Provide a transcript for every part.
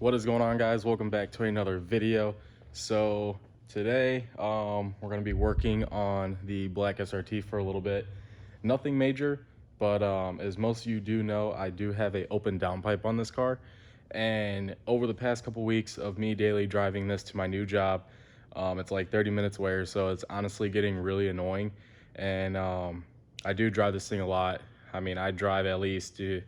What is going on, guys? Welcome back to another video. So today we're going to be working on the black SRT for a little bit. Nothing major, but as most of you do know, I do have a open downpipe on this car, and over the past couple weeks of me daily driving this to my new job, it's like 30 minutes away or so. It's honestly getting really annoying, and I do drive this thing a lot. I mean, I drive at least to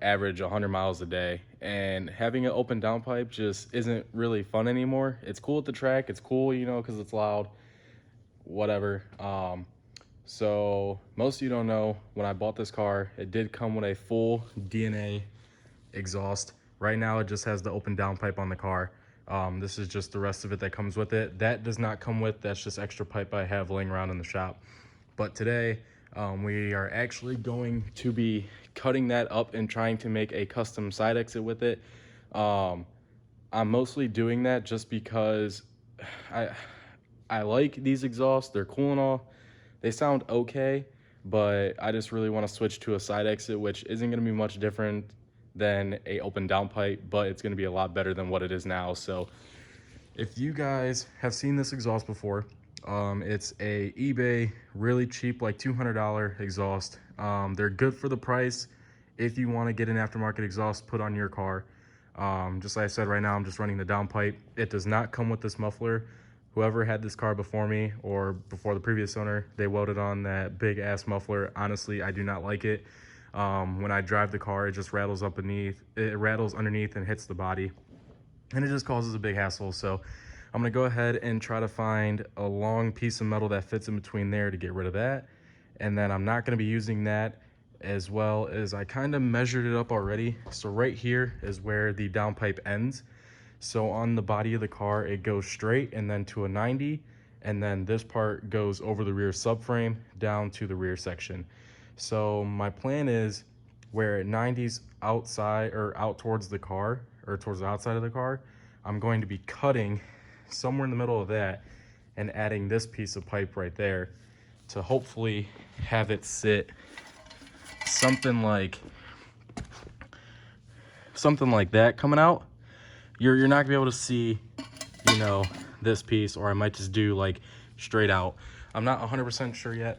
average 100 miles a day, and having an open downpipe just isn't really fun anymore. It's cool at the track, it's cool, you know, because it's loud, whatever. So most of you don't know, when I bought this car, it did come with a full DNA exhaust. Right now it just has the open downpipe on the car. This is just the rest of it that comes with it. That does not come with, that's just extra pipe I have laying around in the shop. But today we are actually going to be cutting that up and trying to make a custom side exit with it. I'm mostly doing that just because I like these exhausts. They're cool and all. They sound okay, but I just really want to switch to a side exit, which isn't going to be much different than a open downpipe, but it's going to be a lot better than what it is now. So if you guys have seen this exhaust before, it's a eBay really cheap, like $200 exhaust. They're good for the price if you want to get an aftermarket exhaust put on your car. Just like I said, right now I'm just running the downpipe. It does not come with this muffler. Whoever had this car before me or before the previous owner, they welded on that big ass muffler. Honestly, I do not like it. When I drive the car, it just rattles up beneath, it rattles underneath and hits the body, and it just causes a big hassle. So I'm gonna go ahead and try to find a long piece of metal that fits in between there to get rid of that. And then I'm not gonna be using that, as well as I kind of measured it up already. So right here is where the downpipe ends. So on the body of the car, it goes straight and then to a 90, and then this part goes over the rear subframe down to the rear section. So my plan is, where it 90s outside or out towards the car, or towards the outside of the car, I'm going to be cutting somewhere in the middle of that and adding this piece of pipe right there to hopefully have it sit something like that coming out. You're not gonna be able to see, you know, this piece, or I might just do like straight out. I'm not 100% sure yet.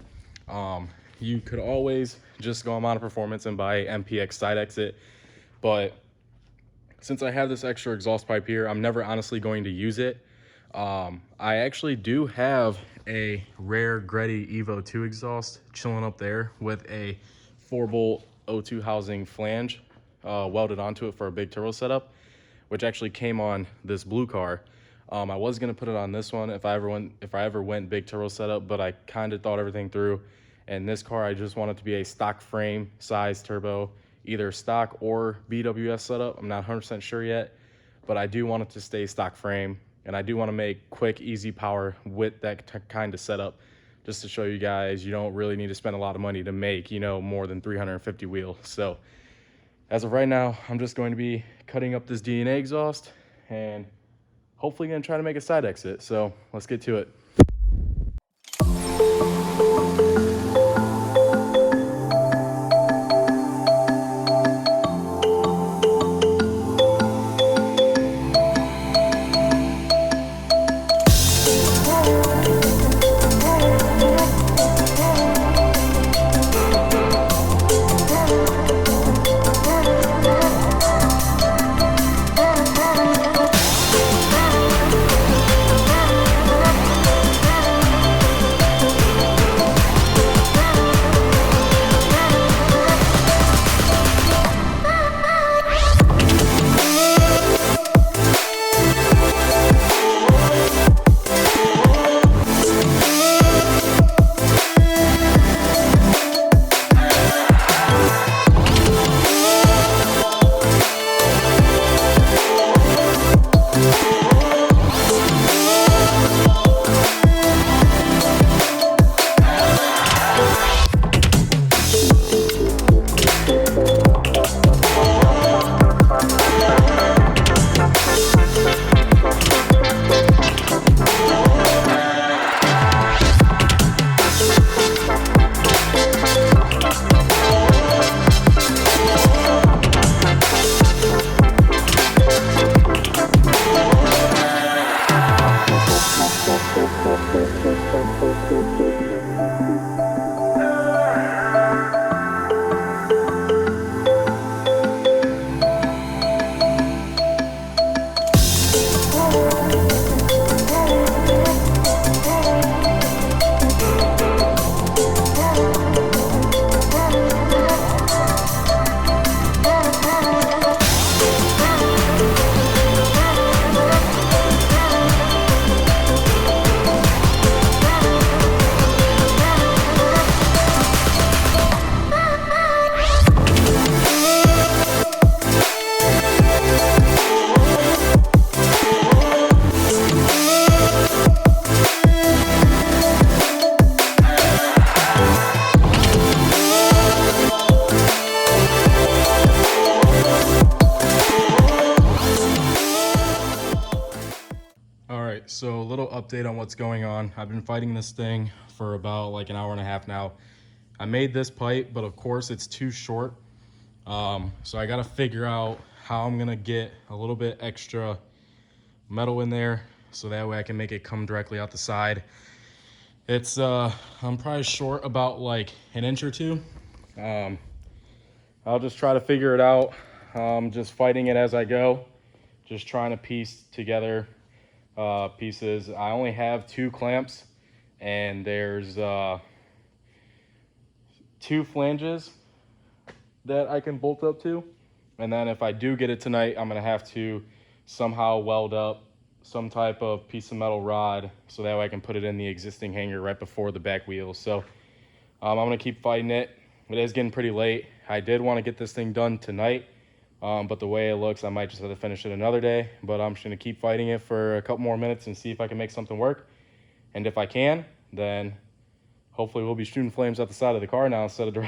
You could always just go on Mono Performance and buy MPX side exit, but since I have this extra exhaust pipe here, I'm never honestly going to use it. I actually do have a rare Greddy Evo 2 exhaust chilling up there with a 4-bolt O2 housing flange welded onto it for a big turbo setup, which actually came on this blue car. I was gonna put it on this one if I ever went big turbo setup, but I kind of thought everything through. And this car, I just want it to be a stock frame size turbo, either stock or BWS setup. I'm not 100% sure yet, but I do want it to stay stock frame. And I do want to make quick, easy power with that kind of setup, just to show you guys you don't really need to spend a lot of money to make, you know, more than 350 wheel. So as of right now, I'm just going to be cutting up this DNA exhaust and hopefully going to try to make a side exit. So let's get to it. All right, so a little update on what's going on. I've been fighting this thing for about like an hour and a half now. I made this pipe, but of course it's too short. So I gotta figure out how I'm gonna get a little bit extra metal in there so that way I can make it come directly out the side. It's I'm probably short about like an inch or two. I'll just try to figure it out. Just fighting it as I go, just trying to piece together pieces. I only have 2 clamps, and there's 2 flanges that I can bolt up to, and then if I do get it tonight, I'm gonna have to somehow weld up some type of piece of metal rod so that way I can put it in the existing hanger right before the back wheel. So I'm gonna keep fighting it. It is getting pretty late. I did want to get this thing done tonight, but the way it looks, I might just have to finish it another day. But I'm just gonna keep fighting it for a couple more minutes and see if I can make something work. And if I can, then hopefully we'll be shooting flames out the side of the car now instead of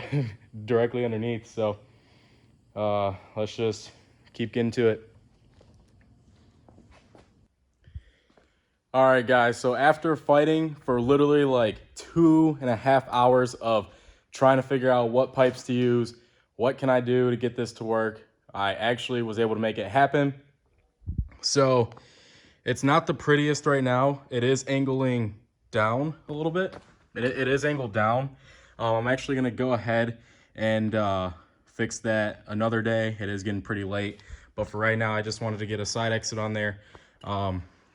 directly underneath. So let's just keep getting to it. All right, guys, so after fighting for literally like 2.5 hours of trying to figure out what pipes to use, what can I do to get this to work, I actually was able to make it happen. So it's not the prettiest right now. It is angling down a little bit. It is angled down. I'm actually gonna go ahead and fix that another day. It is getting pretty late, but for right now, I just wanted to get a side exit on there.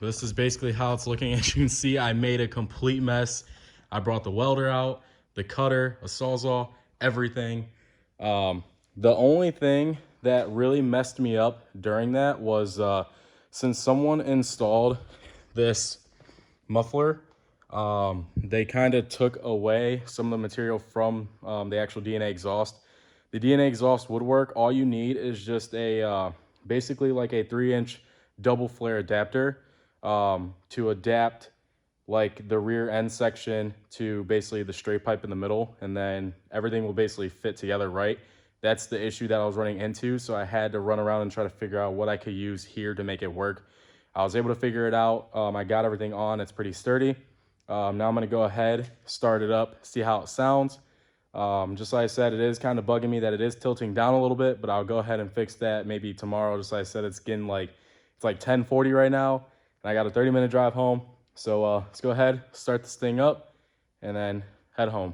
This is basically how it's looking. As you can see, I made a complete mess. I brought the welder out, the cutter, a sawzall, everything. The only thing that really messed me up during that was since someone installed this muffler, they kind of took away some of the material from the actual DNA exhaust. The DNA exhaust would work. All you need is just a basically like a 3-inch double flare adapter to adapt like the rear end section to basically the straight pipe in the middle, and then everything will basically fit together right. That's the issue that I was running into, so I had to run around and try to figure out what I could use here to make it work. I was able to figure it out. I got everything on. It's pretty sturdy. Now I'm going to go ahead, start it up, see how it sounds. Just like I said, it is kind of bugging me that it is tilting down a little bit, but I'll go ahead and fix that maybe tomorrow. Just like I said, it's getting like, it's like 10:40 right now, and I got a 30-minute drive home. So let's go ahead, start this thing up, and then head home.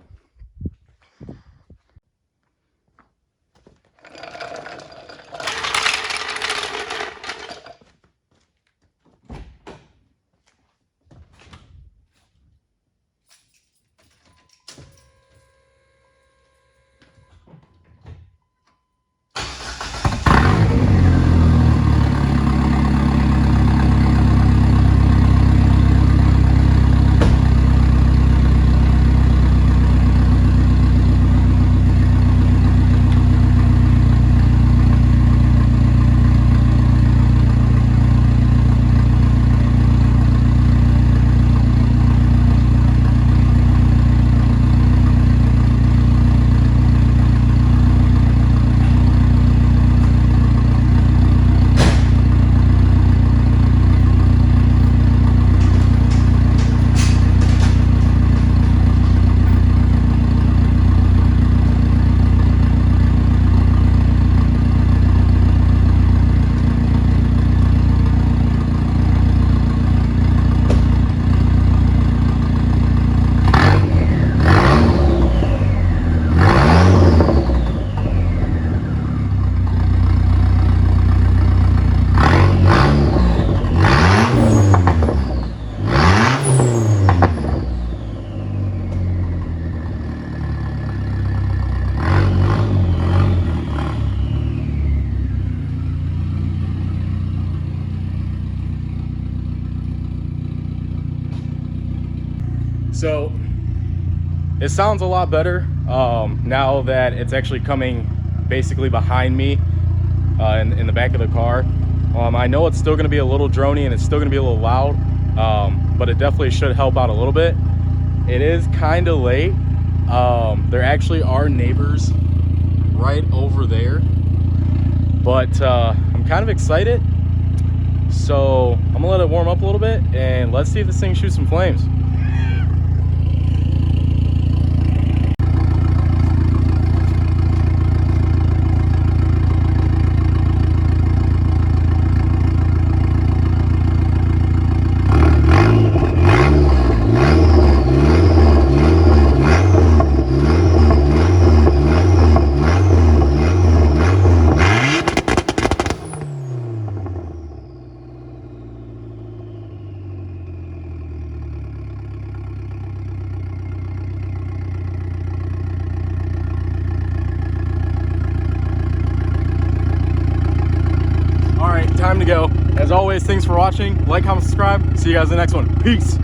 So it sounds a lot better now that it's actually coming basically behind me in the back of the car. I know it's still going to be a little droney and it's still going to be a little loud, but it definitely should help out a little bit. It is kind of late. There actually are neighbors right over there, but I'm kind of excited So I'm gonna let it warm up a little bit and let's see if this thing shoots some flames. Time to go. As always, thanks for watching. Like, comment, subscribe. See you guys in the next one. Peace.